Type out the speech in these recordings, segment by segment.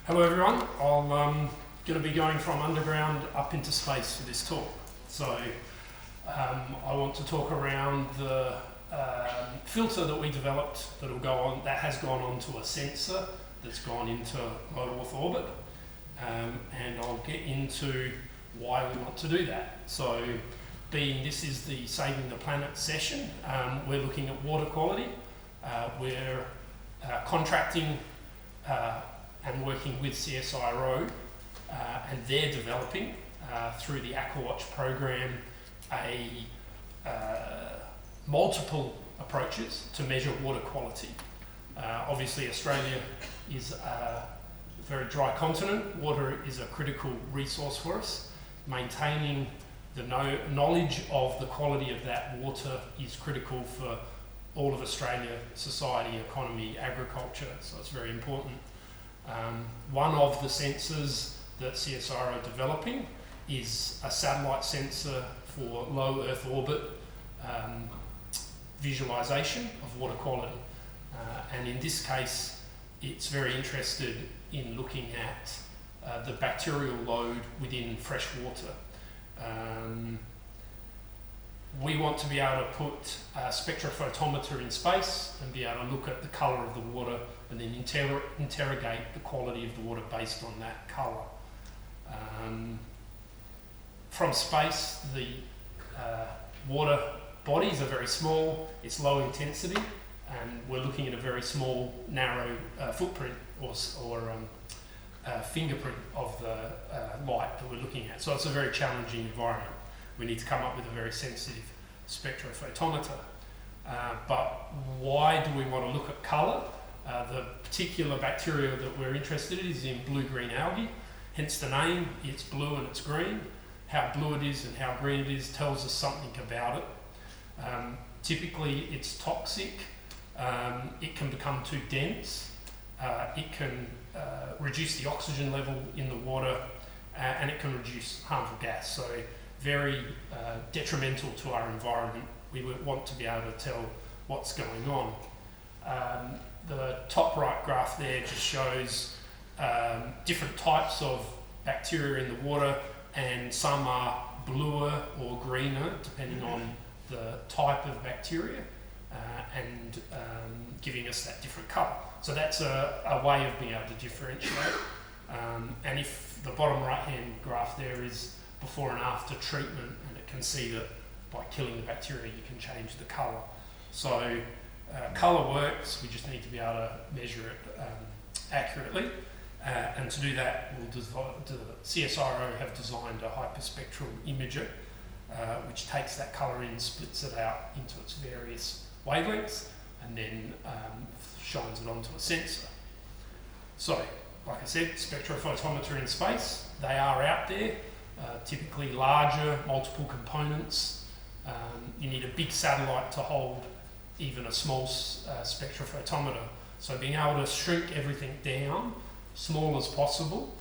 Hello everyone, I'm going to be going from underground up into space for this talk. So I want to talk around the filter that we developed that has gone onto a sensor that's gone into low Earth orbit, and I'll get into why we want to do that. So this is the Saving the Planet session, we're looking at water quality. We're contracting and working with CSIRO, and they're developing through the AquaWatch program multiple approaches to measure water quality. Obviously Australia is a very dry continent. Water is a critical resource for us. Maintaining the knowledge of the quality of that water is critical for all of Australia, society, economy, agriculture, so it's very important. One of the sensors that CSIRO are developing is a satellite sensor for low Earth orbit visualization of water quality. And in this case, it's very interested in looking at the bacterial load within fresh water. We want to be able to put a spectrophotometer in space and be able to look at the colour of the water and then interrogate the quality of the water based on that colour. From space, the water bodies are very small, it's low intensity, and we're looking at a very small, narrow footprint or fingerprint of the light that we're looking at. So it's a very challenging environment. We need to come up with a very sensitive spectrophotometer. But why do we want to look at colour? The particular bacteria that we're interested in is in blue-green algae, hence the name. It's blue and it's green. How blue it is and how green it is tells us something about it. Typically it's toxic, it can become too dense, it can reduce the oxygen level in the water, and it can reduce harmful gas. So very detrimental to our environment. We want to be able to tell what's going on. The top right graph there just shows different types of bacteria in the water, and some are bluer or greener depending on the type of bacteria, and giving us that different colour. So that's a way of being able to differentiate. And if the bottom right hand graph there is before and after treatment, and it can see that by killing the bacteria you can change the colour. So colour works, we just need to be able to measure it accurately, and to do that the CSIRO have designed a hyperspectral imager which takes that colour in, splits it out into its various wavelengths, and then shines it onto a sensor. So like I said, spectrophotometer in space, they are out there. Typically larger, multiple components. You need a big satellite to hold even a small spectrophotometer. So being able to shrink everything down, small as possible,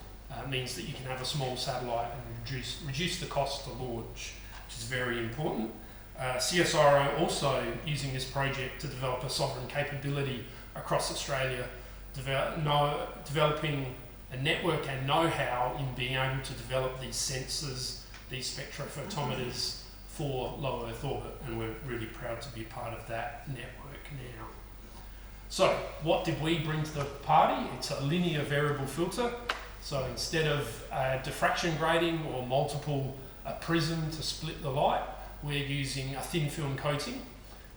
means that you can have a small satellite and reduce the cost to launch, which is very important. CSIRO also using this project to develop a sovereign capability across Australia, developing a network and know-how in being able to develop these sensors, these spectrophotometers for low Earth orbit, and we're really proud to be part of that network now. So what did we bring to the party? It's a linear variable filter. So instead of diffraction grating or a prism to split the light, we're using a thin film coating,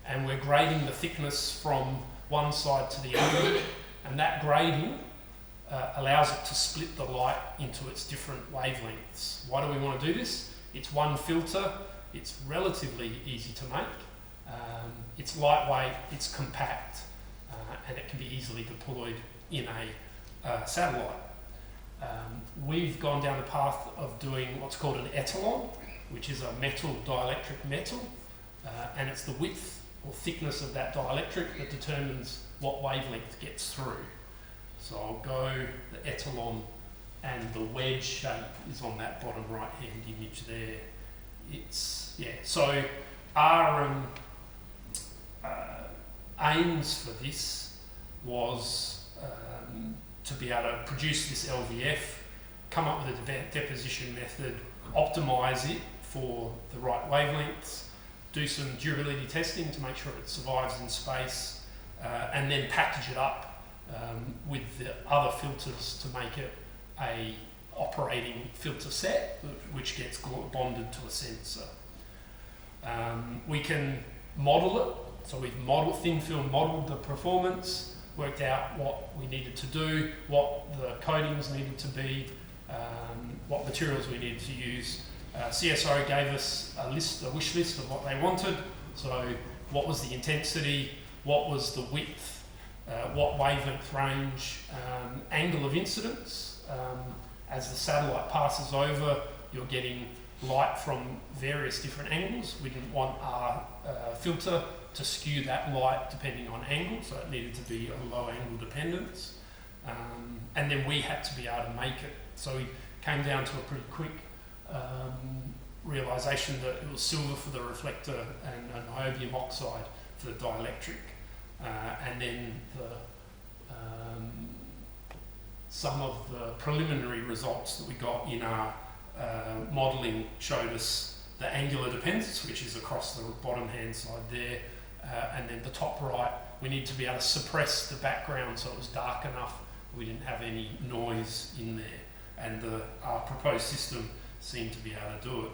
and we're grading the thickness from one side to the other, and that grading allows it to split the light into its different wavelengths. Why do we want to do this? It's one filter, it's relatively easy to make, it's lightweight, it's compact, and it can be easily deployed in a satellite. We've gone down the path of doing what's called an etalon, which is a dielectric metal, and it's the width or thickness of that dielectric that determines what wavelength gets through. So I'll go the etalon, and the wedge shape is on that bottom right hand image there. So our aims for this was to be able to produce this LVF, come up with a deposition method, optimise it for the right wavelengths, do some durability testing to make sure it survives in space, and then package it up with the other filters to make it a operating filter set, which gets bonded to a sensor. We can model it, so we've thin film modelled the performance, worked out what we needed to do, what the coatings needed to be, what materials we needed to use. CSO gave us a wish list of what they wanted. So what was the intensity, what was the width, what wavelength range, angle of incidence. As the satellite passes over, you're getting light from various different angles. We didn't want our filter to skew that light depending on angle, so it needed to be a low angle dependence. And then we had to be able to make it. So we came down to a pretty quick realisation that it was silver for the reflector and niobium oxide for the dielectric. And then some of the preliminary results that we got in our modelling showed us the angular dependence, which is across the bottom hand side there, and then the top right, we need to be able to suppress the background so it was dark enough, we didn't have any noise in there, and our proposed system seemed to be able to do it.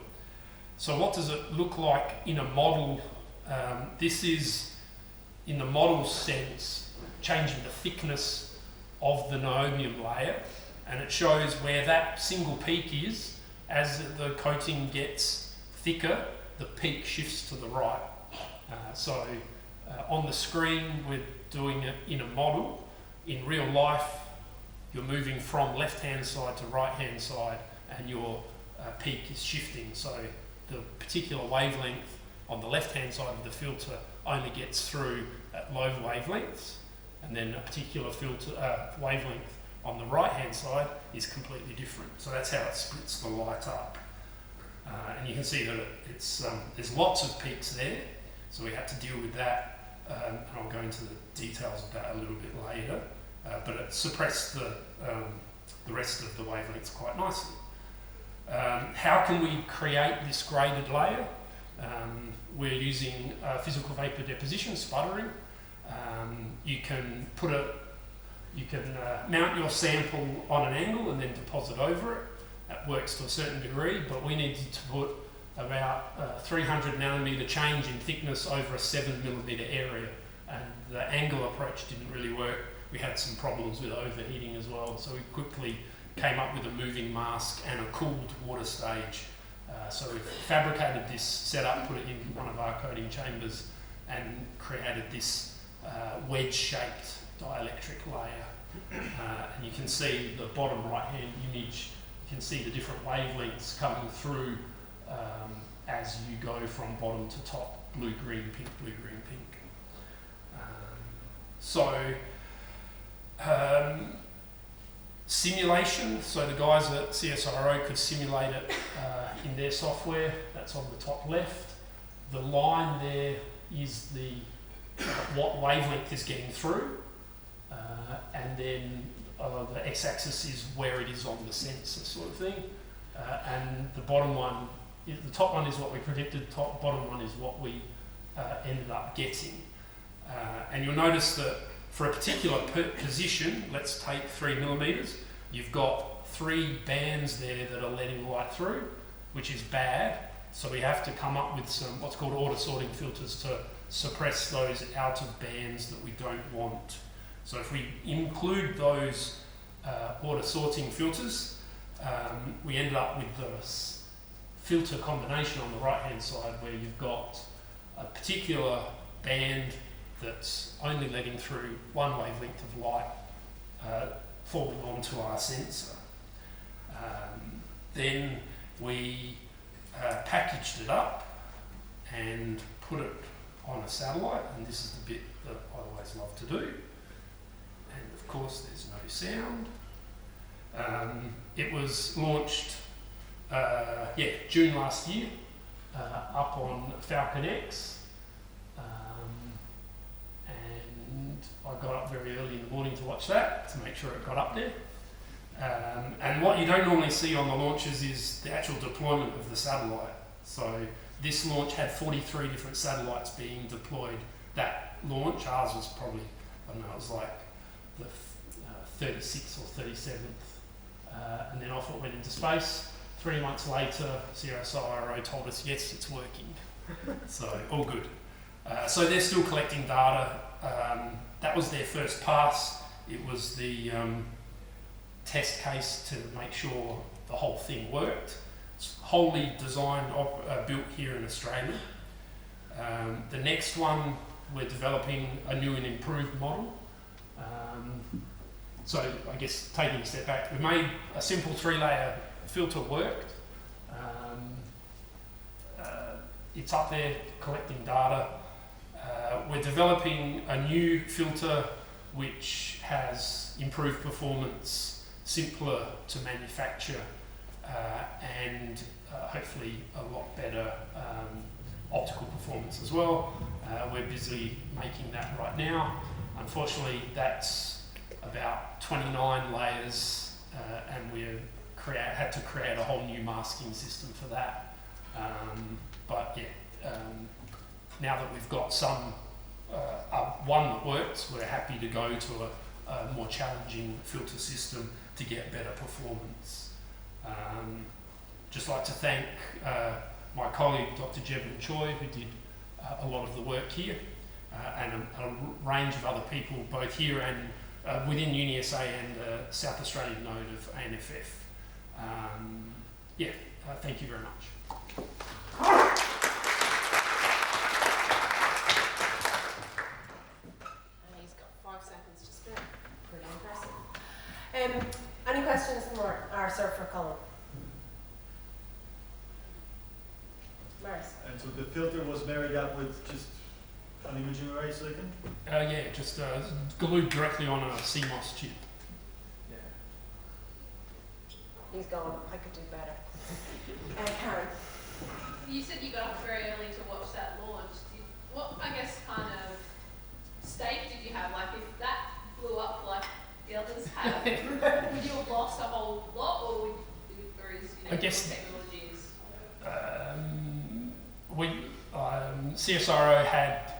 So what does it look like in a model? This is, in the model sense, changing the thickness of the niobium layer, and it shows where that single peak is. As the coating gets thicker, the peak shifts to the right. So on the screen, we're doing it in a model. In real life, you're moving from left-hand side to right-hand side, and your peak is shifting. So the particular wavelength on the left-hand side of the filter only gets through at low wavelengths, and then a particular wavelength on the right-hand side is completely different. So that's how it splits the light up. And you can see that there's lots of peaks there, so we had to deal with that, and I'll go into the details of that a little bit later. But it suppressed the rest of the wavelengths quite nicely. How can we create this graded layer? We're using physical vapor deposition, sputtering. You can mount your sample on an angle and then deposit over it. That works to a certain degree, but we needed to put about 300 nanometer change in thickness over a 7 millimeter area, and the angle approach didn't really work. We had some problems with overheating as well, so we quickly came up with a moving mask and a cooled water stage. So we fabricated this setup, put it in one of our coating chambers, and created this wedge-shaped dielectric layer. And you can see the bottom right-hand image. You can see the different wavelengths coming through as you go from bottom to top, blue, green, pink, blue, green, pink. Simulation, so the guys at CSIRO could simulate it in their software. That's on the top left. The line there is what wavelength is getting through, and then the x-axis is where it is on the sensor, sort of thing. And the top one is what we predicted, bottom one is what we ended up getting. And you'll notice that for a particular position, let's take 3 millimeters, you've got 3 bands there that are letting light through, which is bad. So we have to come up with some what's called order sorting filters to suppress those out of bands that we don't want. So if we include those order sorting filters, we end up with the filter combination on the right hand side where you've got a particular band that's only letting through one wavelength of light falling onto our sensor. Then we packaged it up and put it on a satellite, and this is the bit that I always love to do. And of course there's no sound. It was launched June last year up on Falcon X, and I got up very early in the morning to watch that, to make sure it got up there. And what you don't normally see on the launches is the actual deployment of the satellite. So this launch had 43 different satellites being deployed. That launch, ours was probably, I don't know, it was like the 36th or 37th. And then off it went into space. 3 months later, CSIRO told us, yes, it's working. So all good. So they're still collecting data. That was their first pass. It was the test case to make sure the whole thing worked. It's wholly designed, built here in Australia. The next one, we're developing a new and improved model. So I guess taking a step back, we made a simple 3-layer filter worked. It's up there collecting data. We're developing a new filter which has improved performance, simpler to manufacture, and hopefully a lot better optical performance as well. We're busy making that right now. Unfortunately, that's about 29 layers, and we've had to create a whole new masking system for that. But yeah, now that we've got one that works, we're happy to go to a more challenging filter system to get better performance. Just like to thank my colleague Dr. Jebin Choi, who did a lot of the work here, and a range of other people both here and within UniSA and the South Australian node of ANFF. Thank you very much. He's got 5 seconds to spare. Pretty impressive. Any questions for Colin? Maris? And so the filter was married up with just an imaging array silicon? Just glued directly on a CMOS chip. Yeah. He's going, I could do better. Karen? You said you got up very early to watch that launch. What, I guess, kind of stake did you have? Like, if that blew up like the others have, would you have lost a whole lot, or is I guess technologies? CSIRO had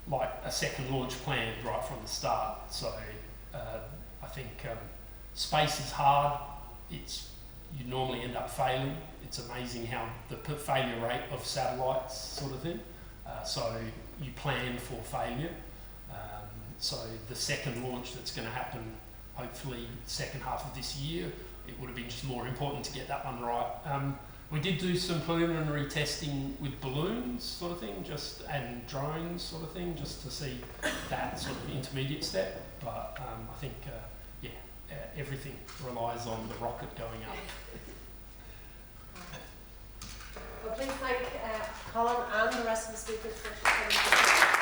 like a second launch planned right from the start. So I think space is hard. You normally end up failing. It's amazing how the failure rate of satellites sort of thing. So you plan for failure. So the second launch that's going to happen, hopefully second half of this year, it would have been just more important to get that one right. We did do some preliminary testing with balloons sort of thing, and drones sort of thing, just to see that sort of intermediate step. But I think, everything relies on the rocket going up. Well, please thank Colin and the rest of the speakers for coming.